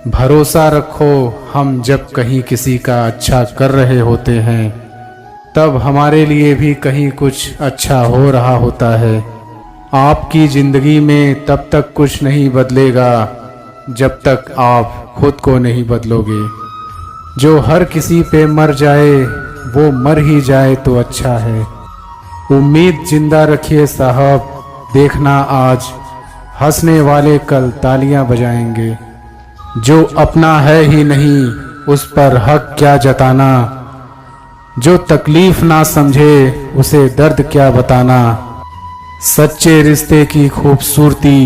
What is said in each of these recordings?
भरोसा रखो, हम जब कहीं किसी का अच्छा कर रहे होते हैं तब हमारे लिए भी कहीं कुछ अच्छा हो रहा होता है। आपकी ज़िंदगी में तब तक कुछ नहीं बदलेगा जब तक आप खुद को नहीं बदलोगे। जो हर किसी पे मर जाए वो मर ही जाए तो अच्छा है। उम्मीद जिंदा रखिए साहब, देखना आज हंसने वाले कल तालियां बजाएंगे। जो अपना है ही नहीं उस पर हक क्या जताना, जो तकलीफ ना समझे उसे दर्द क्या बताना। सच्चे रिश्ते की खूबसूरती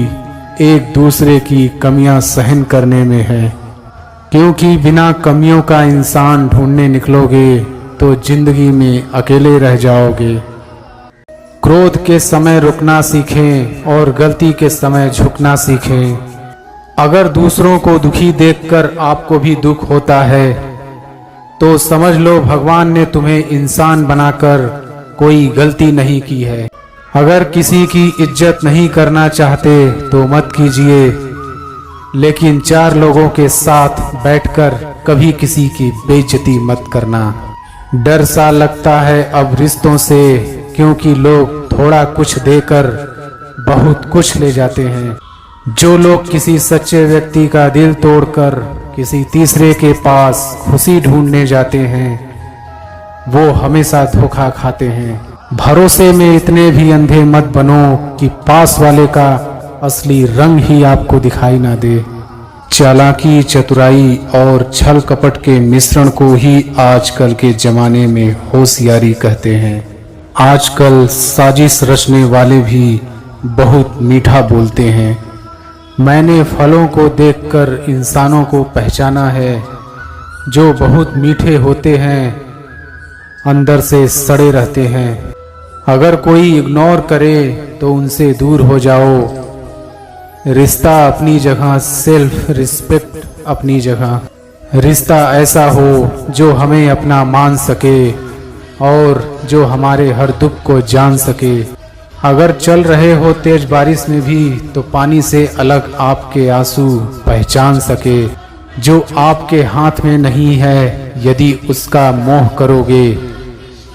एक दूसरे की कमियां सहन करने में है, क्योंकि बिना कमियों का इंसान ढूंढने निकलोगे तो जिंदगी में अकेले रह जाओगे। क्रोध के समय रुकना सीखें और गलती के समय झुकना सीखें। अगर दूसरों को दुखी देखकर आपको भी दुख होता है तो समझ लो भगवान ने तुम्हें इंसान बनाकर कोई गलती नहीं की है। अगर किसी की इज्जत नहीं करना चाहते तो मत कीजिए, लेकिन चार लोगों के साथ बैठकर कभी किसी की बेइज्जती मत करना। डर सा लगता है अब रिश्तों से, क्योंकि लोग थोड़ा कुछ देकर बहुत कुछ ले जाते हैं। जो लोग किसी सच्चे व्यक्ति का दिल तोड़कर किसी तीसरे के पास खुशी ढूंढने जाते हैं वो हमेशा धोखा खाते हैं। भरोसे में इतने भी अंधे मत बनो कि पास वाले का असली रंग ही आपको दिखाई ना दे। चालाकी, चतुराई और छल कपट के मिश्रण को ही आजकल के जमाने में होशियारी कहते हैं। आजकल साजिश रचने वाले भी बहुत मीठा बोलते हैं। मैंने फलों को देखकर इंसानों को पहचाना है, जो बहुत मीठे होते हैं अंदर से सड़े रहते हैं। अगर कोई इग्नोर करे तो उनसे दूर हो जाओ। रिश्ता अपनी जगह, सेल्फ रिस्पेक्ट अपनी जगह। रिश्ता ऐसा हो जो हमें अपना मान सके और जो हमारे हर दुख को जान सके। अगर चल रहे हो तेज बारिश में भी तो पानी से अलग आपके आंसू पहचान सके। जो आपके हाथ में नहीं है यदि उसका मोह करोगे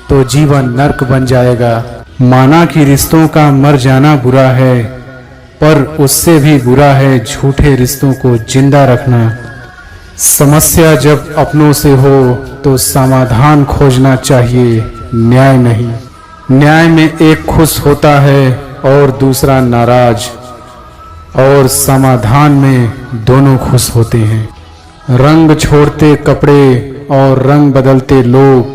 तो जीवन नर्क बन जाएगा। माना कि रिश्तों का मर जाना बुरा है, पर उससे भी बुरा है झूठे रिश्तों को जिंदा रखना। समस्या जब अपनों से हो तो समाधान खोजना चाहिए, न्याय नहीं। न्याय में एक खुश होता है और दूसरा नाराज, और समाधान में दोनों खुश होते हैं। रंग छोड़ते कपड़े और रंग बदलते लोग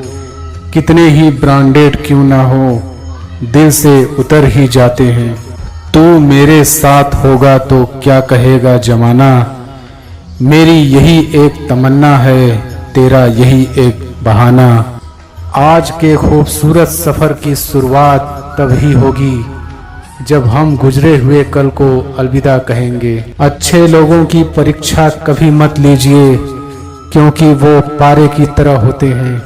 कितने ही ब्रांडेड क्यों ना हो, दिल से उतर ही जाते हैं। तू मेरे साथ होगा तो क्या कहेगा जमाना, मेरी यही एक तमन्ना है, तेरा यही एक बहाना। आज के खूबसूरत सफ़र की शुरुआत तभी होगी जब हम गुजरे हुए कल को अलविदा कहेंगे। अच्छे लोगों की परीक्षा कभी मत लीजिए, क्योंकि वो पारे की तरह होते हैं।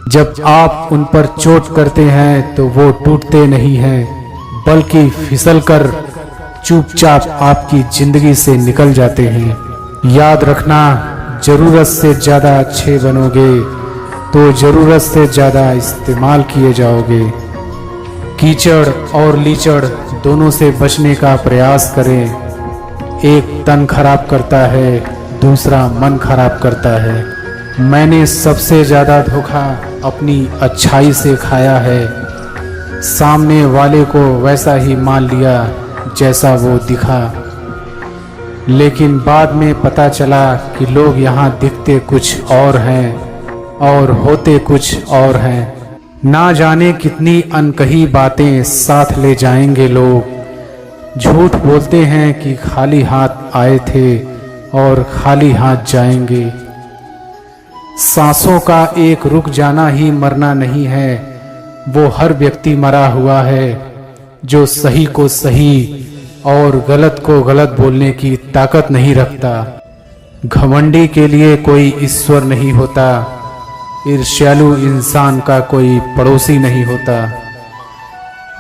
जब आप उन पर चोट करते हैं तो वो टूटते नहीं हैं, बल्कि फिसलकर चुपचाप आपकी जिंदगी से निकल जाते हैं। याद रखना, जरूरत से ज़्यादा अच्छे बनोगे तो जरूरत से ज़्यादा इस्तेमाल किए जाओगे। कीचड़ और लीचड़ दोनों से बचने का प्रयास करें। एक तन खराब करता है, दूसरा मन खराब करता है। मैंने सबसे ज़्यादा धोखा अपनी अच्छाई से खाया है। सामने वाले को वैसा ही मान लिया जैसा वो दिखा, लेकिन बाद में पता चला कि लोग यहाँ दिखते कुछ और हैं और होते कुछ और हैं। ना जाने कितनी अनकही बातें साथ ले जाएंगे लोग। झूठ बोलते हैं कि खाली हाथ आए थे और खाली हाथ जाएंगे। सांसों का एक रुक जाना ही मरना नहीं है, वो हर व्यक्ति मरा हुआ है जो सही को सही और गलत को गलत बोलने की ताकत नहीं रखता। घमंडी के लिए कोई ईश्वर नहीं होता, ईर्ष्यालु इंसान का कोई पड़ोसी नहीं होता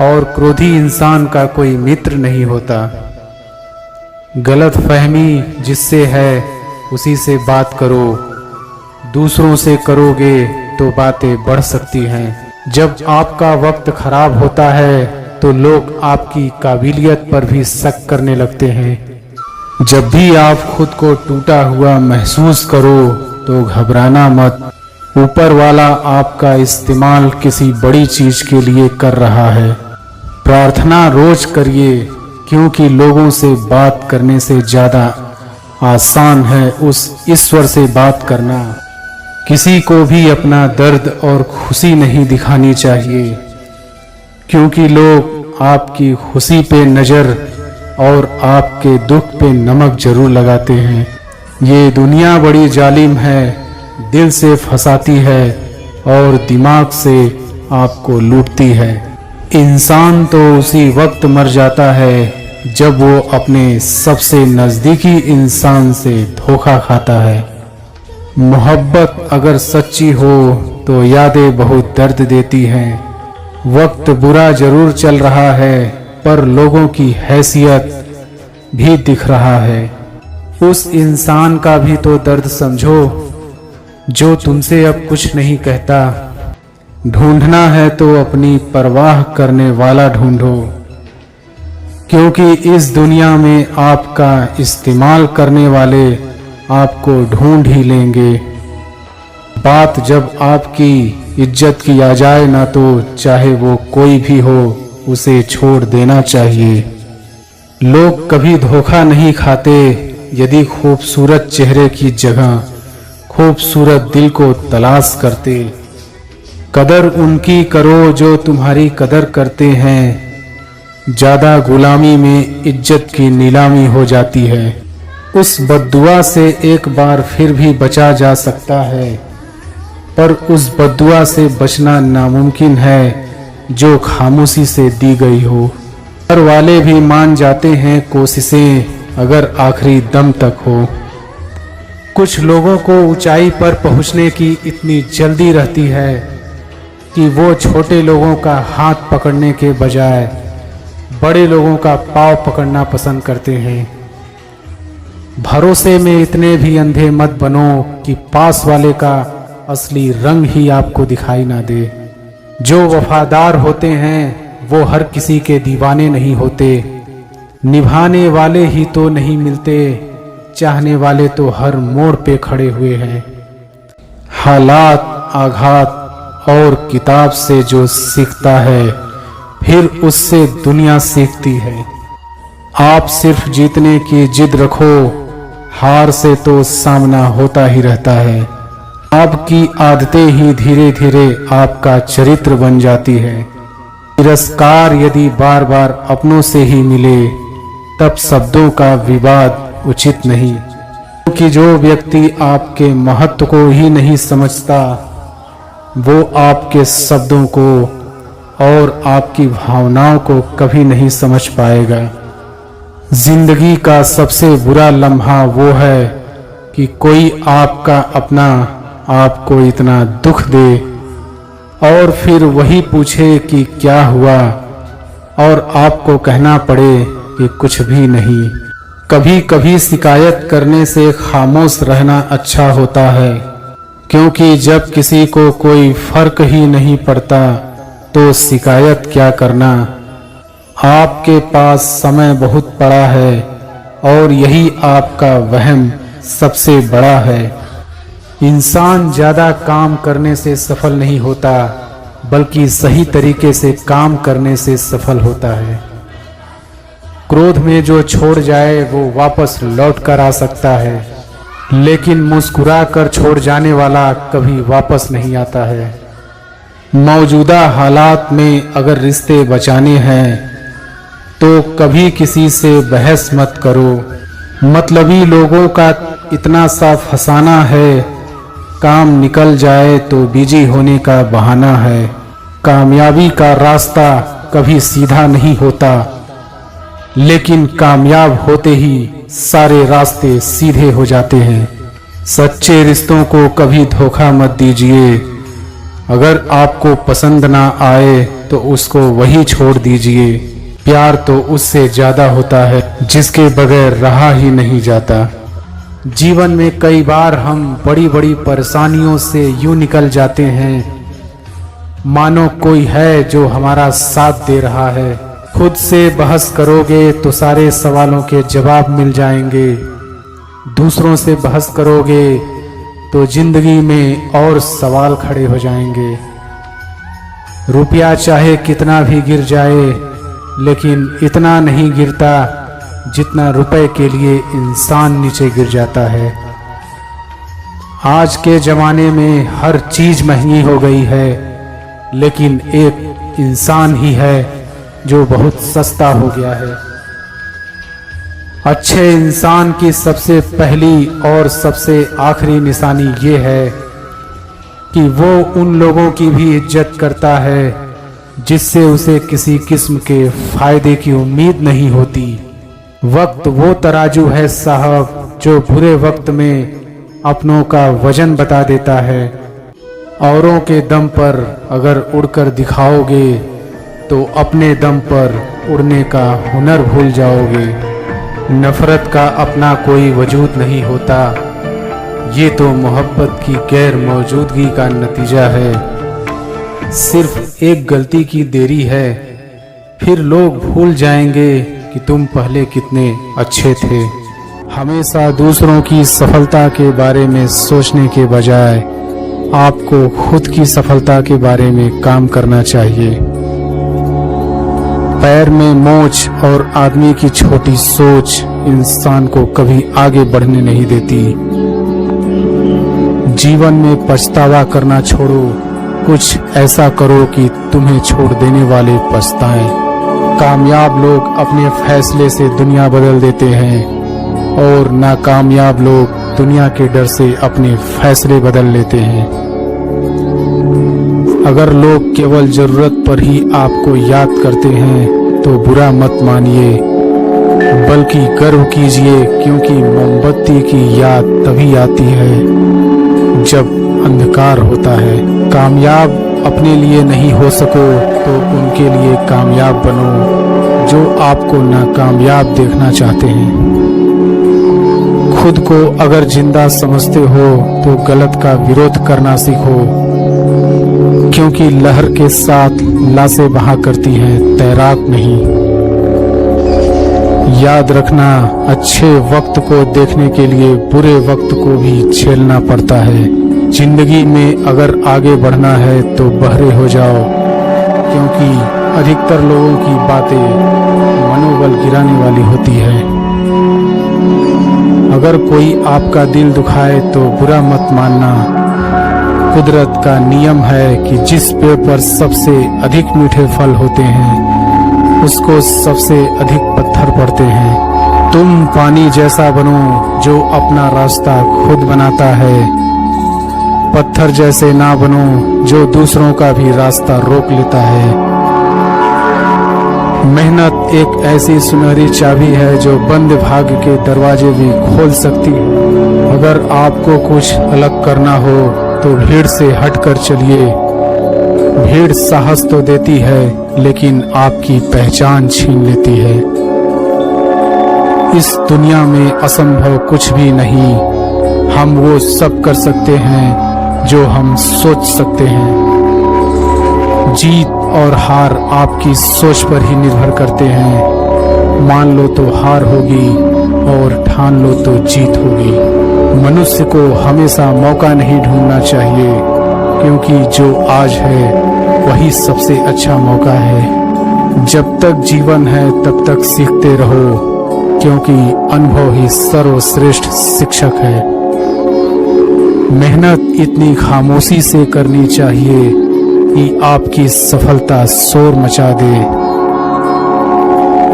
और क्रोधी इंसान का कोई मित्र नहीं होता। गलत फहमी जिससे है उसी से बात करो। दूसरों से करोगे तो बातें बढ़ सकती हैं। जब आपका वक्त खराब होता है तो लोग आपकी काबिलियत पर भी शक करने लगते हैं। जब भी आप खुद को टूटा हुआ महसूस करो तो घबराना मत। ऊपर वाला आपका इस्तेमाल किसी बड़ी चीज के लिए कर रहा है। प्रार्थना रोज करिए, क्योंकि लोगों से बात करने से ज्यादा आसान है उस ईश्वर से बात करना। किसी को भी अपना दर्द और खुशी नहीं दिखानी चाहिए, क्योंकि लोग आपकी खुशी पे नजर और आपके दुख पे नमक जरूर लगाते हैं। ये दुनिया बड़ी जालिम है, दिल से फंसाती है और दिमाग से आपको लूटती है। इंसान तो उसी वक्त मर जाता है जब वो अपने सबसे नजदीकी इंसान से धोखा खाता है। मोहब्बत अगर सच्ची हो तो यादें बहुत दर्द देती हैं। वक्त बुरा जरूर चल रहा है, पर लोगों की हैसियत भी दिख रहा है। उस इंसान का भी तो दर्द समझो जो तुमसे अब कुछ नहीं कहता। ढूंढना है तो अपनी परवाह करने वाला ढूंढो, क्योंकि इस दुनिया में आपका इस्तेमाल करने वाले आपको ढूंढ ही लेंगे। बात जब आपकी इज्जत की आ जाए ना, तो चाहे वो कोई भी हो उसे छोड़ देना चाहिए। लोग कभी धोखा नहीं खाते यदि खूबसूरत चेहरे की जगह खूबसूरत दिल को तलाश करते। कदर उनकी करो जो तुम्हारी कदर करते हैं। ज्यादा गुलामी में इज्जत की नीलामी हो जाती है। उस बद्दुआ से एक बार फिर भी बचा जा सकता है, पर उस बद्दुआ से बचना नामुमकिन है जो खामोशी से दी गई हो। घर वाले भी मान जाते हैं कोशिशें अगर आखिरी दम तक हो। कुछ लोगों को ऊंचाई पर पहुंचने की इतनी जल्दी रहती है कि वो छोटे लोगों का हाथ पकड़ने के बजाय बड़े लोगों का पांव पकड़ना पसंद करते हैं। भरोसे में इतने भी अंधे मत बनो कि पास वाले का असली रंग ही आपको दिखाई ना दे। जो वफादार होते हैं वो हर किसी के दीवाने नहीं होते। निभाने वाले ही तो नहीं मिलते, चाहने वाले तो हर मोड़ पे खड़े हुए हैं। हालात, आघात और किताब से जो सीखता है फिर उससे दुनिया सीखती है। आप सिर्फ जीतने की जिद रखो, हार से तो सामना होता ही रहता है। आपकी आदतें ही धीरे धीरे आपका चरित्र बन जाती है। तिरस्कार यदि बार बार अपनों से ही मिले तब शब्दों का विवाद उचित नहीं, क्योंकि जो व्यक्ति आपके महत्व को ही नहीं समझता वो आपके शब्दों को और आपकी भावनाओं को कभी नहीं समझ पाएगा। जिंदगी का सबसे बुरा लम्हा वो है कि कोई आपका अपना आपको इतना दुख दे और फिर वही पूछे कि क्या हुआ और आपको कहना पड़े कि कुछ भी नहीं। कभी कभी शिकायत करने से खामोश रहना अच्छा होता है, क्योंकि जब किसी को कोई फर्क ही नहीं पड़ता तो शिकायत क्या करना। आपके पास समय बहुत पड़ा है और यही आपका वहम सबसे बड़ा है। इंसान ज्यादा काम करने से सफल नहीं होता, बल्कि सही तरीके से काम करने से सफल होता है। क्रोध में जो छोड़ जाए वो वापस लौट कर आ सकता है, लेकिन मुस्कुरा कर छोड़ जाने वाला कभी वापस नहीं आता है। मौजूदा हालात में अगर रिश्ते बचाने हैं तो कभी किसी से बहस मत करो। मतलबी लोगों का इतना सा फसाना है, काम निकल जाए तो बिजी होने का बहाना है। कामयाबी का रास्ता कभी सीधा नहीं होता, लेकिन कामयाब होते ही सारे रास्ते सीधे हो जाते हैं। सच्चे रिश्तों को कभी धोखा मत दीजिए। अगर आपको पसंद ना आए तो उसको वही छोड़ दीजिए। प्यार तो उससे ज्यादा होता है जिसके बगैर रहा ही नहीं जाता। जीवन में कई बार हम बड़ी बड़ी परेशानियों से यूं निकल जाते हैं मानो कोई है जो हमारा साथ दे रहा है। खुद से बहस करोगे तो सारे सवालों के जवाब मिल जाएंगे, दूसरों से बहस करोगे तो जिंदगी में और सवाल खड़े हो जाएंगे। रुपया चाहे कितना भी गिर जाए, लेकिन इतना नहीं गिरता जितना रुपए के लिए इंसान नीचे गिर जाता है। आज के जमाने में हर चीज महंगी हो गई है, लेकिन एक इंसान ही है जो बहुत सस्ता हो गया है। अच्छे इंसान की सबसे पहली और सबसे आखिरी निशानी ये है कि वो उन लोगों की भी इज्जत करता है जिससे उसे किसी किस्म के फायदे की उम्मीद नहीं होती। वक्त वो तराजू है साहब जो बुरे वक्त में अपनों का वजन बता देता है। औरों के दम पर अगर उड़कर दिखाओगे तो अपने दम पर उड़ने का हुनर भूल जाओगे। नफरत का अपना कोई वजूद नहीं होता, ये तो मोहब्बत की गैर मौजूदगी का नतीजा है। सिर्फ एक गलती की देरी है, फिर लोग भूल जाएंगे कि तुम पहले कितने अच्छे थे। हमेशा दूसरों की सफलता के बारे में सोचने के बजाय आपको खुद की सफलता के बारे में काम करना चाहिए। पैर में मोच और आदमी की छोटी सोच इंसान को कभी आगे बढ़ने नहीं देती। जीवन में पछतावा करना छोड़ो, कुछ ऐसा करो कि तुम्हें छोड़ देने वाले पछताएं। कामयाब लोग अपने फैसले से दुनिया बदल देते हैं और नाकामयाब लोग दुनिया के डर से अपने फैसले बदल लेते हैं। अगर लोग केवल जरूरत पर ही आपको याद करते हैं तो बुरा मत मानिए, बल्कि गर्व कीजिए, क्योंकि मोमबत्ती की याद तभी आती है जब अंधकार होता है। कामयाब अपने लिए नहीं हो सको तो उनके लिए कामयाब बनो जो आपको नाकामयाब देखना चाहते हैं। खुद को अगर जिंदा समझते हो तो गलत का विरोध करना सीखो, क्योंकि लहर के साथ लाशें बहा करती हैं, तैराक नहीं। याद रखना, अच्छे वक्त को देखने के लिए बुरे वक्त को भी झेलना पड़ता है। जिंदगी में अगर आगे बढ़ना है तो बहरे हो जाओ, क्योंकि अधिकतर लोगों की बातें मनोबल गिराने वाली होती है। अगर कोई आपका दिल दुखाए तो बुरा मत मानना। कुदरत का नियम है कि जिस पेड़ पर सबसे अधिक मीठे फल होते हैं उसको सबसे अधिक पत्थर पड़ते हैं। तुम पानी जैसा बनो जो अपना रास्ता खुद बनाता है, पत्थर जैसे ना बनो जो दूसरों का भी रास्ता रोक लेता है। मेहनत एक ऐसी सुनहरी चाबी है जो बंद भाग्य के दरवाजे भी खोल सकती है। अगर आपको कुछ अलग करना हो तो भीड़ से हटकर चलिए। भीड़ साहस तो देती है, लेकिन आपकी पहचान छीन लेती है। इस दुनिया में असंभव कुछ भी नहीं। हम वो सब कर सकते हैं जो हम सोच सकते हैं। जीत और हार आपकी सोच पर ही निर्भर करते हैं। मान लो तो हार होगी और ठान लो तो जीत होगी। मनुष्य को हमेशा मौका नहीं ढूंढना चाहिए, क्योंकि जो आज है वही सबसे अच्छा मौका है। जब तक जीवन है तब तक सीखते रहो, क्योंकि अनुभव ही सर्वश्रेष्ठ शिक्षक है। मेहनत इतनी खामोशी से करनी चाहिए कि आपकी सफलता शोर मचा दे।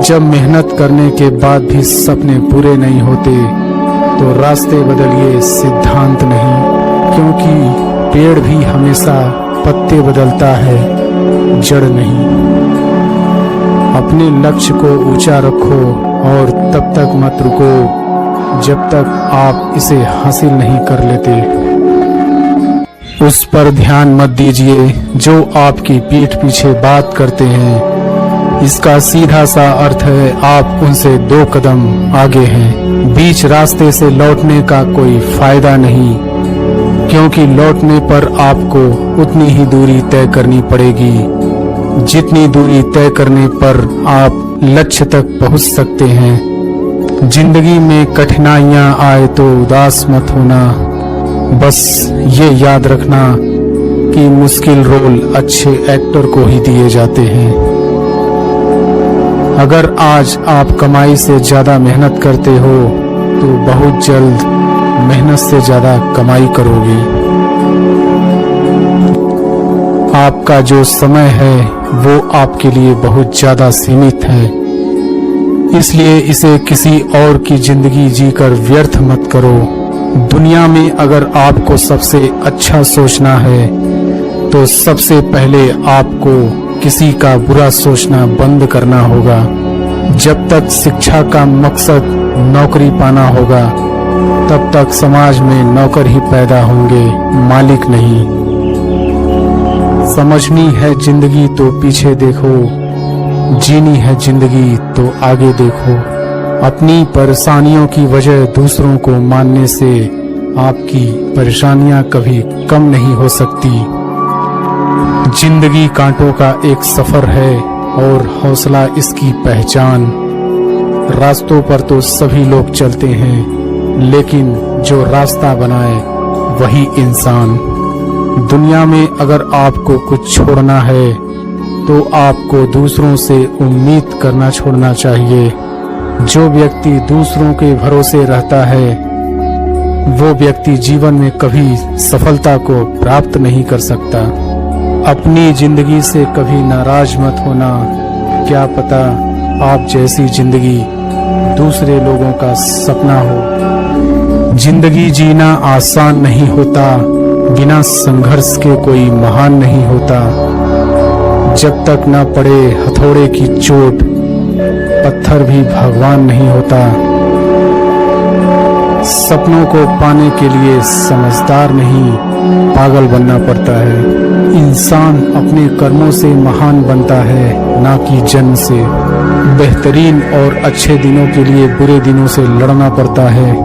जब मेहनत करने के बाद भी सपने पूरे नहीं होते तो रास्ते बदलिए, सिद्धांत नहीं, क्योंकि पेड़ भी हमेशा पत्ते बदलता है, जड़ नहीं। अपने लक्ष्य को ऊंचा रखो और तब तक मत रुको जब तक आप इसे हासिल नहीं कर लेते। उस पर ध्यान मत दीजिए जो आपकी पीठ पीछे बात करते हैं। इसका सीधा सा अर्थ है आप उनसे 2 कदम आगे हैं। बीच रास्ते से लौटने का कोई फायदा नहीं, क्योंकि लौटने पर आपको उतनी ही दूरी तय करनी पड़ेगी जितनी दूरी तय करने पर आप लक्ष्य तक पहुंच सकते हैं। जिंदगी में कठिनाइयां आए तो उदास मत होना, बस ये याद रखना कि मुश्किल रोल अच्छे एक्टर को ही दिए जाते हैं। अगर आज आप कमाई से ज्यादा मेहनत करते हो तो बहुत जल्द मेहनत से ज्यादा कमाई करोगे। आपका जो समय है वो आपके लिए बहुत ज्यादा सीमित है, इसलिए इसे किसी और की जिंदगी जीकर व्यर्थ मत करो। दुनिया में अगर आपको सबसे अच्छा सोचना है तो सबसे पहले आपको किसी का बुरा सोचना बंद करना होगा। जब तक शिक्षा का मकसद नौकरी पाना होगा तब तक समाज में नौकर ही पैदा होंगे, मालिक नहीं। समझनी है जिंदगी तो पीछे देखो, जीनी है जिंदगी तो आगे देखो। अपनी परेशानियों की वजह दूसरों को मानने से आपकी परेशानियां कभी कम नहीं हो सकती। जिंदगी कांटों का एक सफर है और हौसला इसकी पहचान। रास्तों पर तो सभी लोग चलते हैं, लेकिन जो रास्ता बनाए वही इंसान। दुनिया में अगर आपको कुछ छोड़ना है तो आपको दूसरों से उम्मीद करना छोड़ना चाहिए। जो व्यक्ति दूसरों के भरोसे रहता है वो व्यक्ति जीवन में कभी सफलता को प्राप्त नहीं कर सकता। अपनी जिंदगी से कभी नाराज मत होना, क्या पता आप जैसी जिंदगी दूसरे लोगों का सपना हो। जिंदगी जीना आसान नहीं होता, बिना संघर्ष के कोई महान नहीं होता। जब तक न पड़े हथौड़े की चोट पत्थर भी भगवान नहीं होता। सपनों को पाने के लिए समझदार नहीं पागल बनना पड़ता है। इंसान अपने कर्मों से महान बनता है, ना कि जन्म से। बेहतरीन और अच्छे दिनों के लिए बुरे दिनों से लड़ना पड़ता है।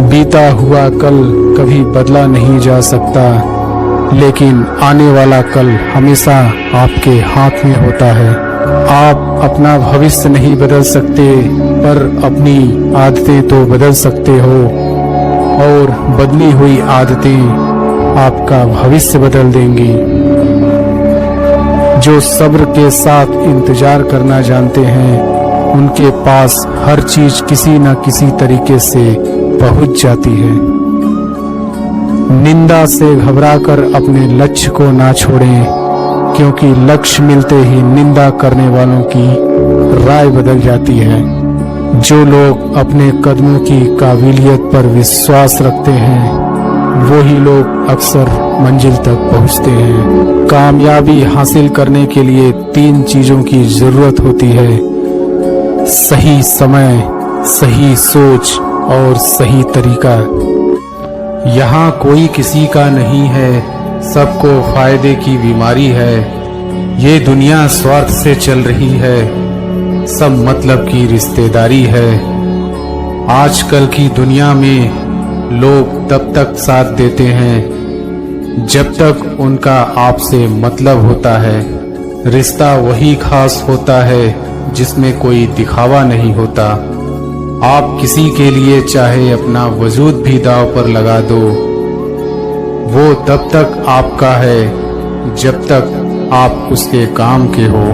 बीता हुआ कल कभी बदला नहीं जा सकता, लेकिन आने वाला कल हमेशा आपके हाथ में होता है। आप अपना भविष्य नहीं बदल सकते, पर अपनी आदतें तो बदल सकते हो, और बदली हुई आदतें आपका भविष्य बदल देंगी। जो सब्र के साथ इंतजार करना जानते हैं उनके पास हर चीज किसी न किसी तरीके से पहुंच जाती है। निंदा से घबराकर अपने लक्ष्य को ना छोड़ें, क्योंकि लक्ष्य मिलते ही निंदा करने वालों की राय बदल जाती है। जो लोग अपने कदमों की काबिलियत पर विश्वास रखते हैं वही लोग अक्सर मंजिल तक पहुंचते हैं। कामयाबी हासिल करने के लिए 3 चीजों की जरूरत होती है: सही समय, सही सोच और सही तरीका। यहाँ कोई किसी का नहीं है, सबको फायदे की बीमारी है। ये दुनिया स्वार्थ से चल रही है, सब मतलब की रिश्तेदारी है। आजकल की दुनिया में लोग तब तक साथ देते हैं जब तक उनका आपसे मतलब होता है। रिश्ता वही खास होता है जिसमें कोई दिखावा नहीं होता। आप किसी के लिए चाहे अपना वजूद भी दांव पर लगा दो, वो तब तक आपका है जब तक आप उसके काम के हो।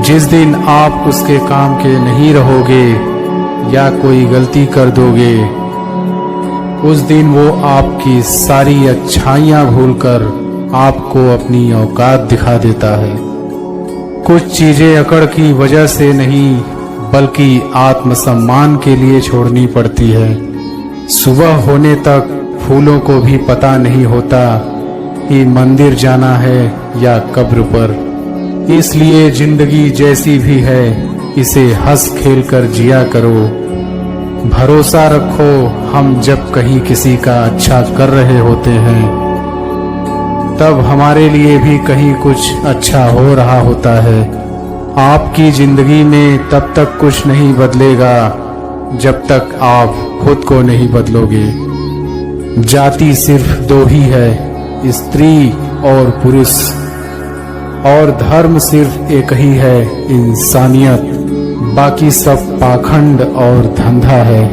जिस दिन आप उसके काम के नहीं रहोगे या कोई गलती कर दोगे, उस दिन वो आपकी सारी अच्छाइयां भूलकर आपको अपनी औकात दिखा देता है। कुछ चीजें अकड़ की वजह से नहीं बल्कि आत्मसम्मान के लिए छोड़नी पड़ती है। सुबह होने तक फूलों को भी पता नहीं होता कि मंदिर जाना है या कब्र पर। इसलिए जिंदगी जैसी भी है इसे हंस खेल कर जिया करो। भरोसा रखो, हम जब कहीं किसी का अच्छा कर रहे होते हैं तब हमारे लिए भी कहीं कुछ अच्छा हो रहा होता है। आपकी जिंदगी में तब तक कुछ नहीं बदलेगा जब तक आप खुद को नहीं बदलोगे। जाति सिर्फ दो ही है, स्त्री और पुरुष, और धर्म सिर्फ एक ही है, इंसानियत। बाकी सब पाखंड और धंधा है।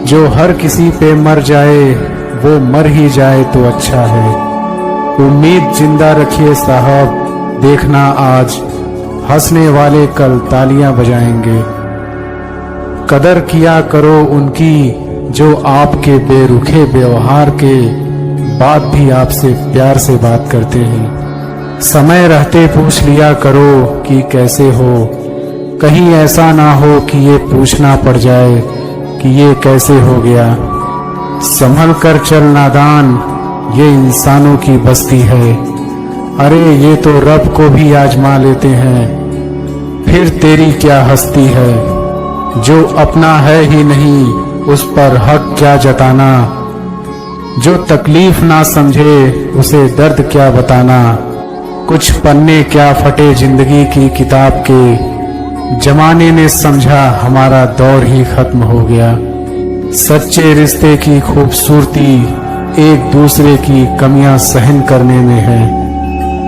जो हर किसी पे मर जाए वो मर ही जाए तो अच्छा है। उम्मीद जिंदा रखिए साहब, देखना आज हंसने वाले कल तालियां बजाएंगे। कदर किया करो उनकी जो आपके बेरुखे व्यवहार के बाद भी आपसे प्यार से बात करते हैं। समय रहते पूछ लिया करो कि कैसे हो, कहीं ऐसा ना हो कि ये पूछना पड़ जाए कि ये कैसे हो गया। संभल कर चल नादान, ये इंसानों की बस्ती है। अरे ये तो रब को भी आजमा लेते हैं, फिर तेरी क्या हस्ती है। जो अपना है ही नहीं उस पर हक क्या जताना, जो तकलीफ ना समझे उसे दर्द क्या बताना। कुछ पन्ने क्या फटे जिंदगी की किताब के, जमाने ने समझा हमारा दौर ही खत्म हो गया। सच्चे रिश्ते की खूबसूरती एक दूसरे की कमियां सहन करने में है,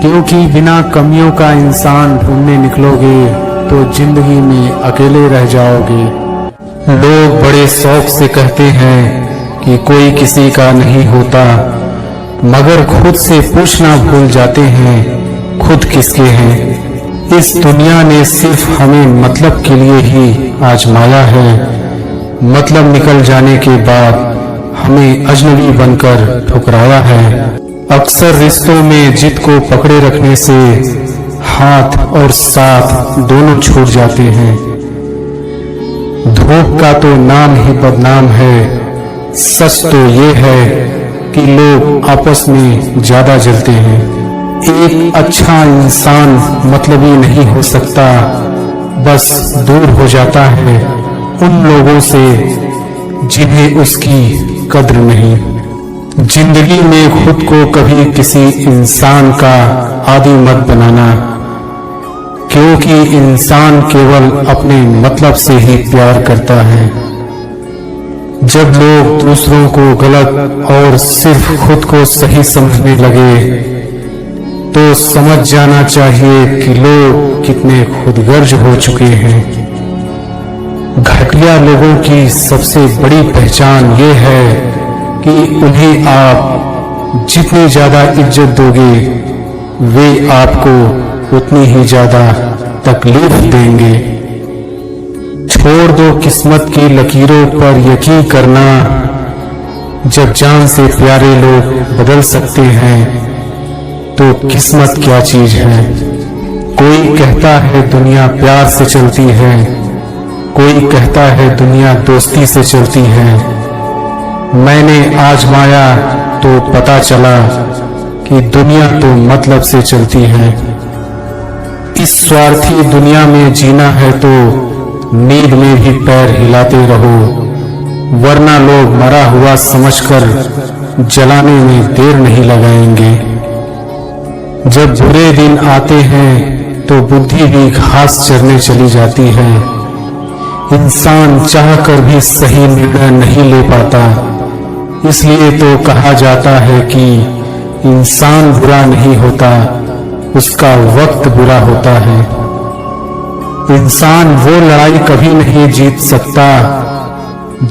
क्योंकि बिना कमियों का इंसान ढूंढने निकलोगे तो जिंदगी में अकेले रह जाओगे। लोग बड़े शौक से कहते हैं कि कोई किसी का नहीं होता, मगर खुद से पूछना भूल जाते हैं खुद किसके हैं। इस दुनिया ने सिर्फ हमें मतलब के लिए ही आजमाया है, मतलब निकल जाने के बाद हमें अजनबी बनकर ठुकराया है। अक्सर रिश्तों में जिद को पकड़े रखने से हाथ और साथ दोनों छूट जाते हैं। धूप का तो नाम ही बदनाम है, सच तो ये है कि लोग आपस में ज्यादा जलते हैं। एक अच्छा इंसान मतलबी नहीं हो सकता, बस दूर हो जाता है उन लोगों से जिन्हें उसकी कद्र नहीं। जिंदगी में खुद को कभी किसी इंसान का आदी मत बनाना, क्योंकि इंसान केवल अपने मतलब से ही प्यार करता है। जब लोग दूसरों को गलत और सिर्फ खुद को सही समझने लगे तो समझ जाना चाहिए कि लोग कितने खुदगर्ज हो चुके हैं। घटिया लोगों की सबसे बड़ी पहचान ये है कि उन्हें आप जितनी ज्यादा इज्जत दोगे वे आपको उतनी ही ज्यादा तकलीफ देंगे। छोड़ दो किस्मत की लकीरों पर यकीन करना, जब जान से प्यारे लोग बदल सकते हैं तो किस्मत क्या चीज है। कोई कहता है दुनिया प्यार से चलती है, कोई कहता है दुनिया दोस्ती से चलती है। मैंने आजमाया तो पता चला कि दुनिया तो मतलब से चलती है। इस स्वार्थी दुनिया में जीना है तो नींद में भी पैर हिलाते रहो, वरना लोग मरा हुआ समझकर जलाने में देर नहीं लगाएंगे। जब बुरे दिन आते हैं तो बुद्धि भी घास चरने चली जाती है। इंसान चाहकर भी सही निर्णय नहीं ले पाता, इसलिए तो कहा जाता है कि इंसान बुरा नहीं होता, उसका वक्त बुरा होता है। इंसान वो लड़ाई कभी नहीं जीत सकता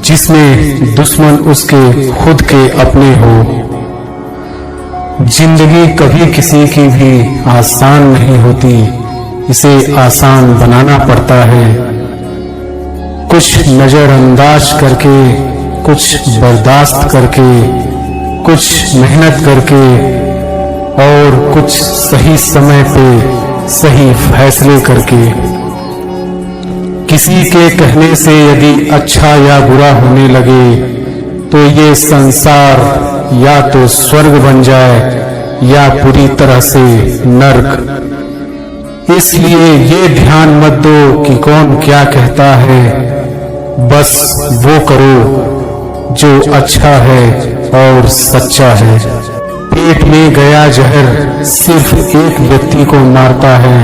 जिसमें दुश्मन उसके खुद के अपने हो। जिंदगी कभी किसी की भी आसान नहीं होती, इसे आसान बनाना पड़ता है। कुछ नजरअंदाज करके, कुछ बर्दाश्त करके, कुछ मेहनत करके और कुछ सही समय पे सही फैसले करके। किसी के कहने से यदि अच्छा या बुरा होने लगे तो ये संसार या तो स्वर्ग बन जाए या पूरी तरह से नर्क। इसलिए ये ध्यान मत दो कि कौन क्या कहता है, बस वो करो जो अच्छा है और सच्चा है। पेट में गया जहर सिर्फ एक व्यक्ति को मारता है,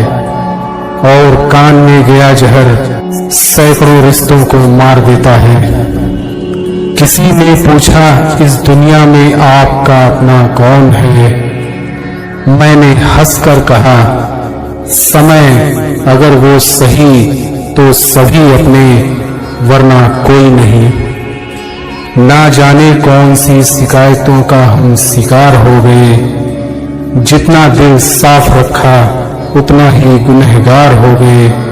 और कान में गया जहर सैकड़ों रिश्तों को मार देता है। किसी ने पूछा इस दुनिया में आपका अपना कौन है? मैंने हंसकर कहा समय, अगर वो सही तो सभी अपने, वरना कोई नहीं। ना जाने कौन सी शिकायतों का हम शिकार हो गए। जितना दिल साफ रखा उतना ही गुनहगार हो गए।